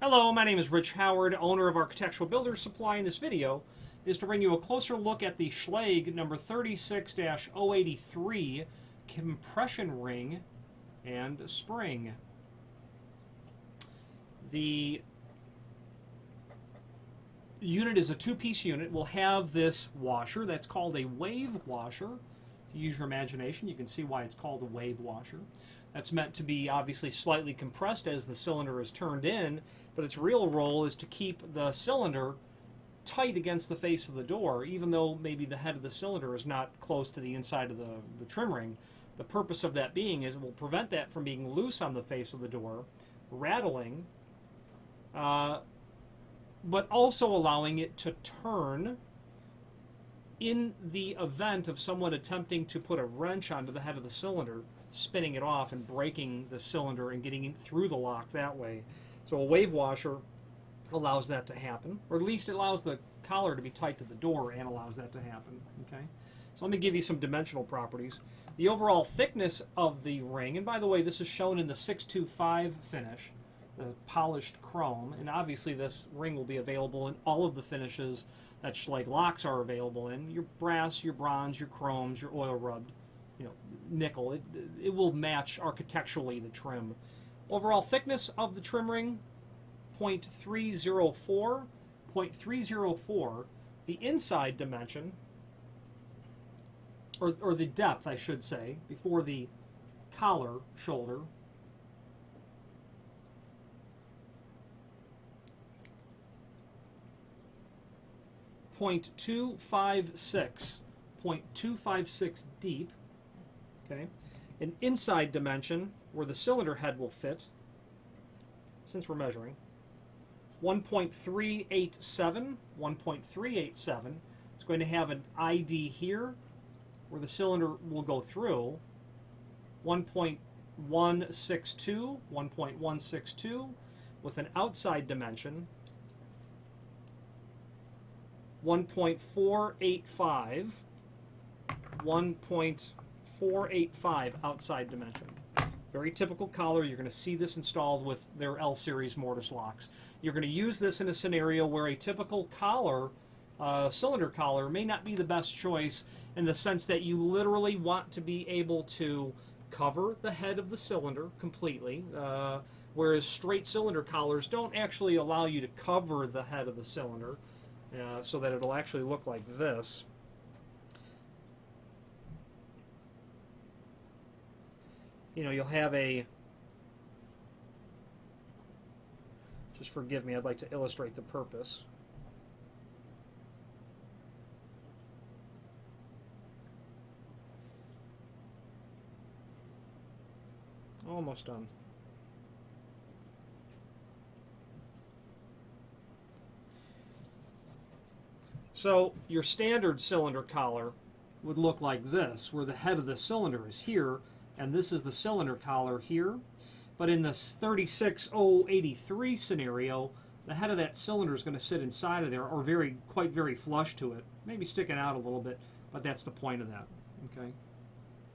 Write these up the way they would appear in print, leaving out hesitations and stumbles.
Hello, my name is Rich Howard, owner of Architectural Builders Supply. In this video is to bring you a closer look at the Schlage number 36-083 compression ring and spring. The unit is a two-piece unit. We'll have this washer that's called a wave washer. If you use your imagination, you can see why it's called a wave washer. That's meant to be obviously slightly compressed as the cylinder is turned in, but its real role is to keep the cylinder tight against the face of the door, even though maybe the head of the cylinder is not close to the inside of the trim ring. The purpose of that being is it will prevent that from being loose on the face of the door, rattling, but also allowing it to turn in the event of someone attempting to put a wrench onto the head of the cylinder, spinning it off and breaking the cylinder and getting it through the lock that way. So a wave washer allows that to happen, or at least it allows the collar to be tight to the door and allows that to happen. Okay, so let me give you some dimensional properties. The overall thickness of the ring, and by the way, this is shown in the 625 finish, the polished chrome, and obviously this ring will be available in all of the finishes that Schlage locks are available in. Your brass, your bronze, your chromes, your oil rubbed, nickel. It will match architecturally the trim. Overall thickness of the trim ring, 0.304. 0.304. The inside dimension, or the depth, I should say, before the collar shoulder, .256 deep. Okay, an inside dimension where the cylinder head will fit, since we're measuring, 1.387. 1.387. It's going to have an ID here where the cylinder will go through, 1.162. 1.162 with an outside dimension 1.485. 1.485 outside dimension. Very typical collar. You're going to see this installed with their L-series mortise locks. You're going to use this in a scenario where a typical collar, cylinder collar, may not be the best choice in the sense that you literally want to be able to cover the head of the cylinder completely, whereas straight cylinder collars don't actually allow you to cover the head of the cylinder so that it'll actually look like this. You'll have a, just forgive me, I'd like to illustrate the purpose. Almost done. So your standard cylinder collar would look like this, where the head of the cylinder is here, and this is the cylinder collar here. But in this 36083 scenario, the head of that cylinder is going to sit inside of there, or quite very flush to it, maybe sticking out a little bit, but that's the point of that. Okay,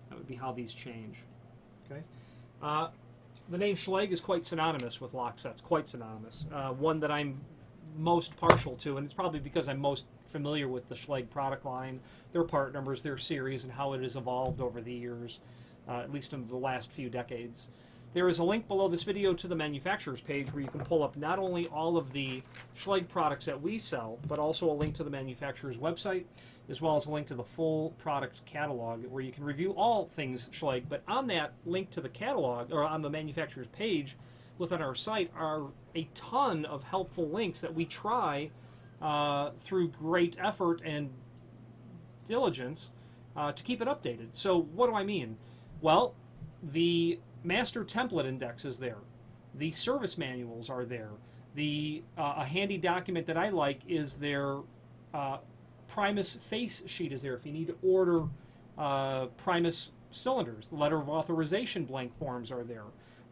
that would be how these change. Okay, the name Schlage is quite synonymous with lock sets, quite synonymous. One that I'm most partial to, and it's probably because I'm most familiar with the Schlage product line, their part numbers, their series, and how it has evolved over the years, at least in the last few decades. There is a link below this video to the manufacturer's page where you can pull up not only all of the Schlage products that we sell, but also a link to the manufacturer's website, as well as a link to the full product catalog where you can review all things Schlage. But on that link to the catalog, or on the manufacturer's page within our site, are a ton of helpful links that we try through great effort and diligence to keep it updated. So what do I mean? Well, the master template index is there. The service manuals are there. A handy document that I like is their Primus face sheet is there if you need to order Primus cylinders. The letter of authorization blank forms are there.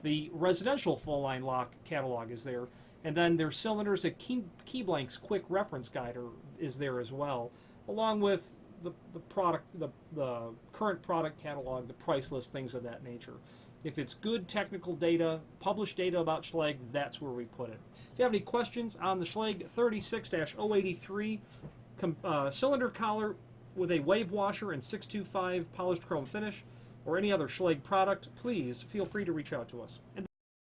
The residential full line lock catalog is there. And then their cylinders, a key blanks quick reference guide is there as well, along with the current product catalog, the price list, things of that nature. If it's good technical data, published data about Schlage, that's where we put it. If you have any questions on the Schlage 36-083 cylinder collar with a wave washer and 625 polished chrome finish, or any other Schlage product, please feel free to reach out to us. And